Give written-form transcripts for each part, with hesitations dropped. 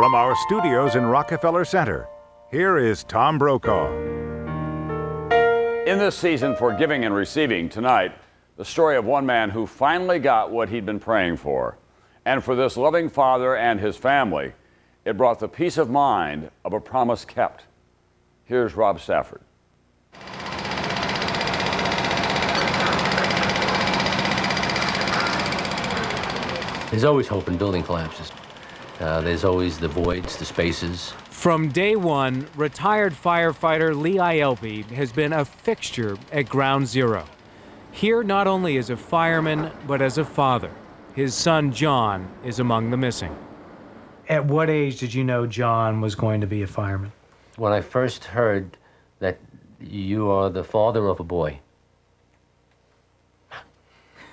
From our studios in Rockefeller Center, here is Tom Brokaw. In this season for Giving and Receiving, tonight, the story of one man who finally got what he'd been praying for. And for this loving father and his family, it brought the peace of mind of a promise kept. Here's Rob Stafford. There's always hope in building collapses. There's always the voids, the spaces. From day one, retired firefighter Lee Ielpi has been a fixture at Ground Zero. Here not only as a fireman, but as a father. His son, John, is among the missing. At what age did you know John was going to be a fireman? When I first heard that you are the father of a boy,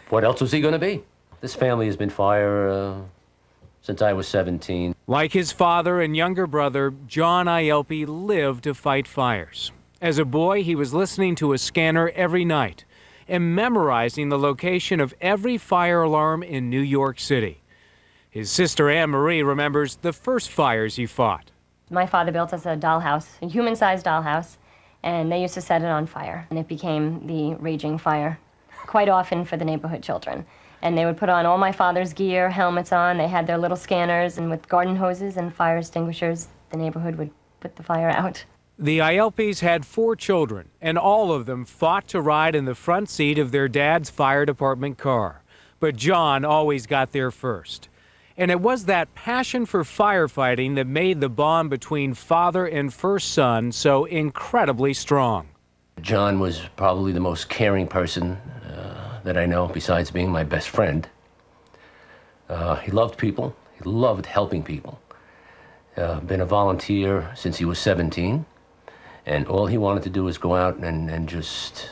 what else was he going to be? This family has been fire since I was 17. Like his father and younger brother, John Ielpi lived to fight fires. As a boy, he was listening to a scanner every night and memorizing the location of every fire alarm in New York City. His sister Anne Marie remembers the first fires he fought. My father built us a dollhouse, a human-sized dollhouse, and they used to set it on fire, and it became the raging fire, quite often for the neighborhood children. And they would put on all my father's gear, helmets on, they had their little scanners, and with garden hoses and fire extinguishers, the neighborhood would put the fire out. The Ielpis had 4 children, and all of them fought to ride in the front seat of their dad's fire department car. But John always got there first. And it was that passion for firefighting that made the bond between father and first son so incredibly strong. John was probably the most caring person that I know, besides being my best friend. He loved people. He loved helping people. Been a volunteer since he was 17, and all he wanted to do was go out and just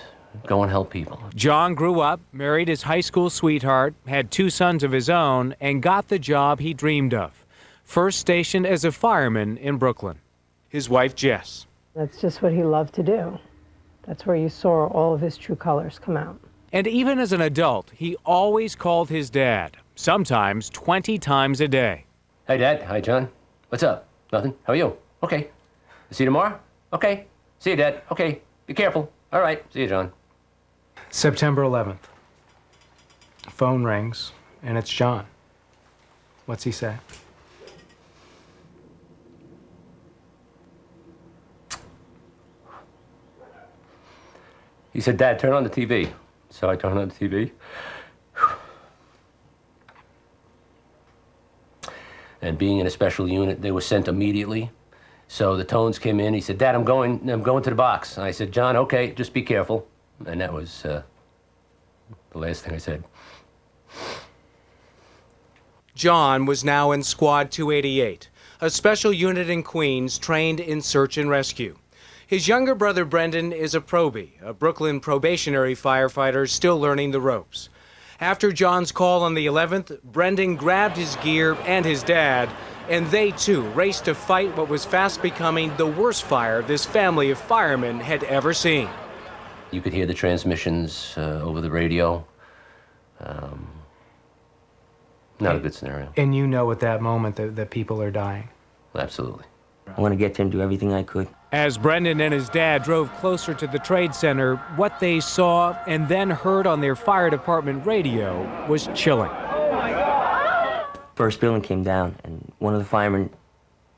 go and help people. John grew up, married his high school sweetheart, had 2 sons of his own, and got the job he dreamed of. First stationed as a fireman in Brooklyn. His wife, Jess. That's just what he loved to do. That's where you saw all of his true colors come out. And even as an adult, he always called his dad, sometimes 20 times a day. Hey, Dad. Hi, John. What's up? Nothing. How are you? Okay. See you tomorrow? Okay. See you, Dad. Okay. Be careful. All right. See you, John. September 11th. Phone rings, and it's John. What's he say? He said, Dad, turn on the TV. So I turned on the TV. And being in a special unit, they were sent immediately. So the tones came in. He said, Dad, I'm going to the box. And I said, John, okay, just be careful. And that was the last thing I said. John was now in Squad 288, a special unit in Queens trained in search and rescue. His younger brother, Brendan, is a probie, a Brooklyn probationary firefighter still learning the ropes. After John's call on the 11th, Brendan grabbed his gear and his dad, and they too raced to fight what was fast becoming the worst fire this family of firemen had ever seen. You could hear the transmissions over the radio. Not a good scenario. And you know at that moment that people are dying. Absolutely. I want to get to him, do everything I could. As Brendan and his dad drove closer to the trade center, what they saw and then heard on their fire department radio was chilling. First building came down, and one of the firemen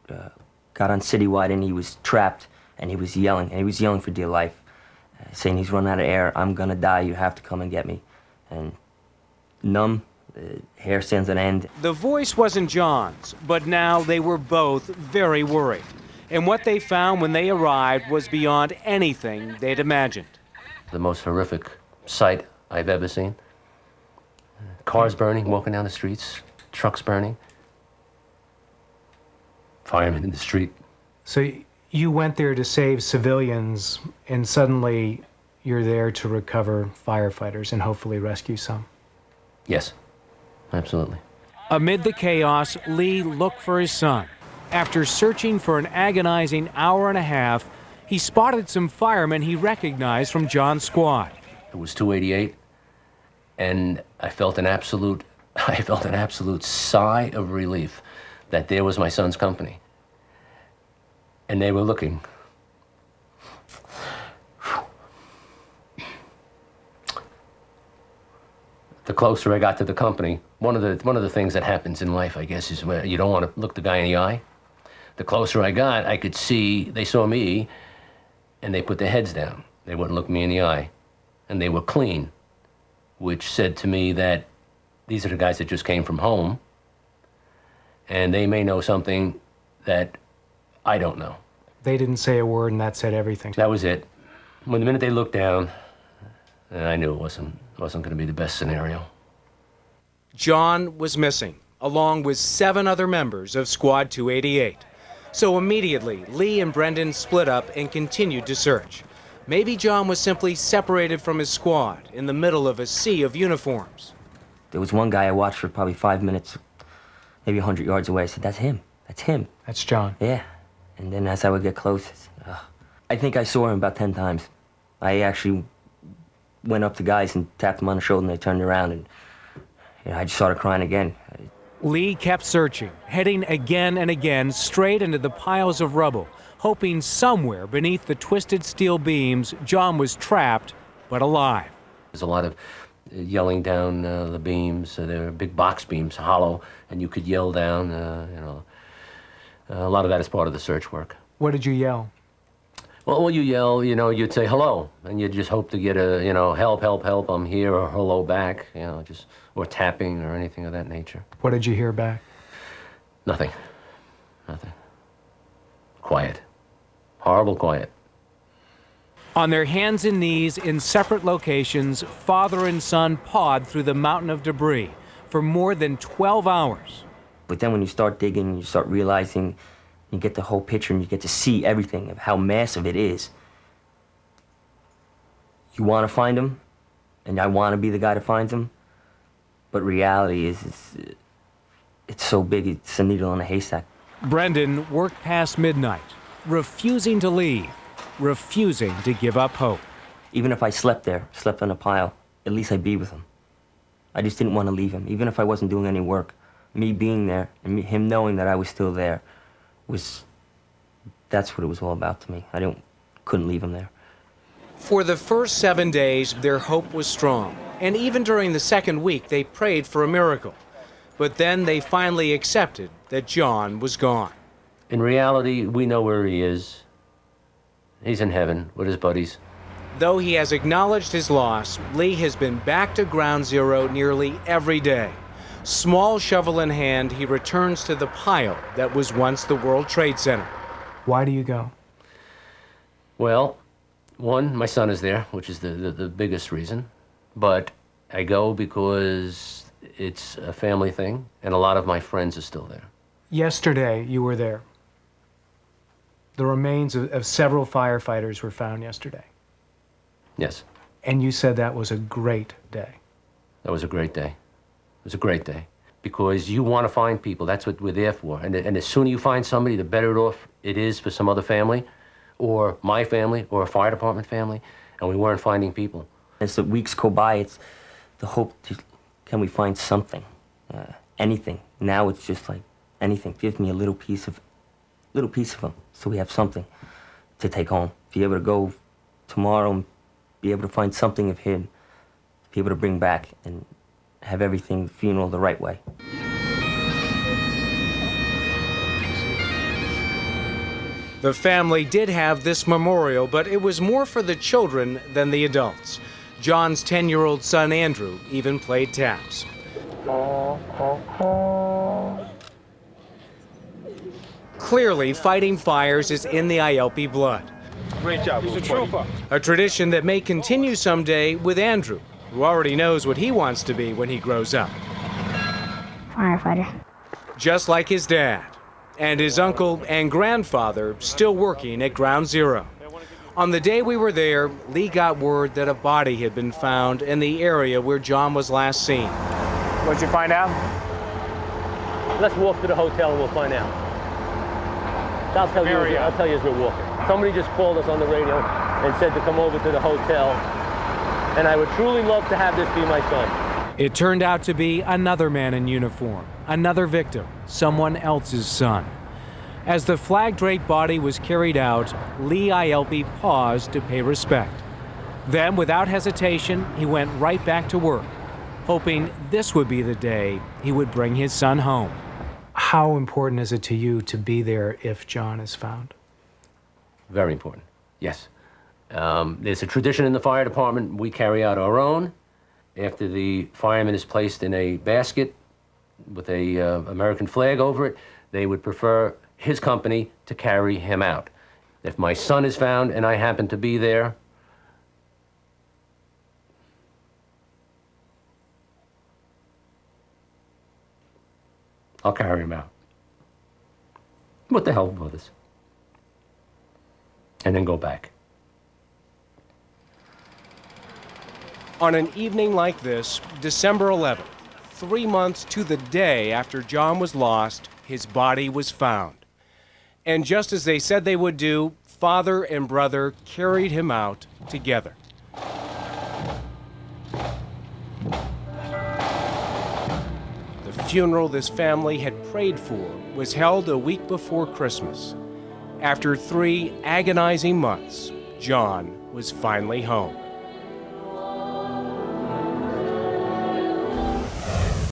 got on citywide, and he was trapped, and he was yelling for dear life, saying he's running out of air. I'm gonna die. You have to come and get me. And numb, hair stands on end. The voice wasn't John's, but now they were both very worried. And what they found when they arrived was beyond anything they'd imagined. The most horrific sight I've ever seen. Cars burning, walking down the streets, trucks burning. Firemen in the street. So you went there to save civilians, and suddenly you're there to recover firefighters and hopefully rescue some. Yes, absolutely. Amid the chaos, Lee looked for his son. After searching for an agonizing hour and a half, he spotted some firemen he recognized from John's squad. It was 288, and I felt an absolute sigh of relief that there was my son's company. And they were looking. The closer I got to the company, one of the things that happens in life, I guess, is where you don't want to look the guy in the eye. The closer I got, I could see, they saw me, and they put their heads down. They wouldn't look me in the eye. And they were clean, which said to me that these are the guys that just came from home, and they may know something that I don't know. They didn't say a word, and that said everything. That was it. When the minute they looked down, I knew it wasn't going to be the best scenario. John was missing, along with 7 other members of Squad 288. So immediately, Lee and Brendan split up and continued to search. Maybe John was simply separated from his squad in the middle of a sea of uniforms. There was one guy I watched for probably 5 minutes, maybe 100 yards away. I said, that's him. That's him. That's John. Yeah. And then as I would get close, I think I saw him about 10 times. I actually went up to guys and tapped them on the shoulder, and they turned around, and I just started crying again. Lee kept searching, heading again and again straight into the piles of rubble, hoping somewhere beneath the twisted steel beams, John was trapped, but alive. There's a lot of yelling down the beams. There are big box beams, hollow, and you could yell down, a lot of that is part of the search work. What did you yell? Well, when you yell, you'd say hello, and you'd just hope to get a, help, help, help, I'm here, or hello back, or tapping or anything of that nature. What did you hear back? Nothing. Nothing. Quiet. Horrible quiet. On their hands and knees in separate locations, father and son pawed through the mountain of debris for more than 12 hours. But then when you start digging, you start realizing, you get the whole picture and you get to see everything of how massive it is. You want to find him, and I want to be the guy that finds him, but reality is it's so big, it's a needle in a haystack. Brendan worked past midnight, refusing to leave, refusing to give up hope. Even if I slept on a pile, at least I'd be with him. I just didn't want to leave him, even if I wasn't doing any work. Me being there and him knowing that I was still there that's what it was all about to me. Couldn't leave him there. For the first 7 days, their hope was strong. And even during the second week, they prayed for a miracle. But then they finally accepted that John was gone. In reality, we know where he is. He's in heaven with his buddies. Though he has acknowledged his loss, Lee has been back to ground zero nearly every day. Small shovel in hand, he returns to the pile that was once the World Trade Center. Why do you go? Well, one, my son is there, which is the biggest reason. But I go because it's a family thing, and a lot of my friends are still there. Yesterday, you were there. The remains of several firefighters were found yesterday. Yes. And you said that was a great day. That was a great day. It was a great day. Because you want to find people. That's what we're there for. And the sooner you find somebody, the better off it is for some other family, or my family, or a fire department family. And we weren't finding people. As the weeks go by, it's the hope can we find something, anything. Now it's just like anything. Give me a little piece of them, so we have something to take home. Be able to go tomorrow and be able to find something of him, be able to bring back and have everything, the funeral, the right way. The family did have this memorial, but it was more for the children than the adults. John's 10-year-old son, Andrew, even played taps. Clearly, fighting fires is in the Ielpi blood. Great job. He's a trooper. A tradition that may continue someday with Andrew, who already knows what he wants to be when he grows up. Firefighter. Just like his dad, and his uncle and grandfather still working at Ground Zero. On the day we were there, Lee got word that a body had been found in the area where John was last seen. What'd you find out? Let's walk to the hotel and we'll find out. I'll tell you as we're walking. Somebody just called us on the radio and said to come over to the hotel, and I would truly love to have this be my son. It turned out to be another man in uniform, another victim, someone else's son. As the flag-draped body was carried out, Lee Ielpi paused to pay respect. Then, without hesitation, he went right back to work, hoping this would be the day he would bring his son home. How important is it to you to be there if John is found? Very important, yes. There's a tradition in the fire department. We carry out our own. After the fireman is placed in a basket with a American flag over it, they would prefer his company to carry him out. If my son is found and I happen to be there, I'll carry him out with the help of others, and then go back. On an evening like this, December 11th, 3 months to the day after John was lost, his body was found. And just as they said they would do, father and brother carried him out together. The funeral this family had prayed for was held a week before Christmas. After 3 agonizing months, John was finally home.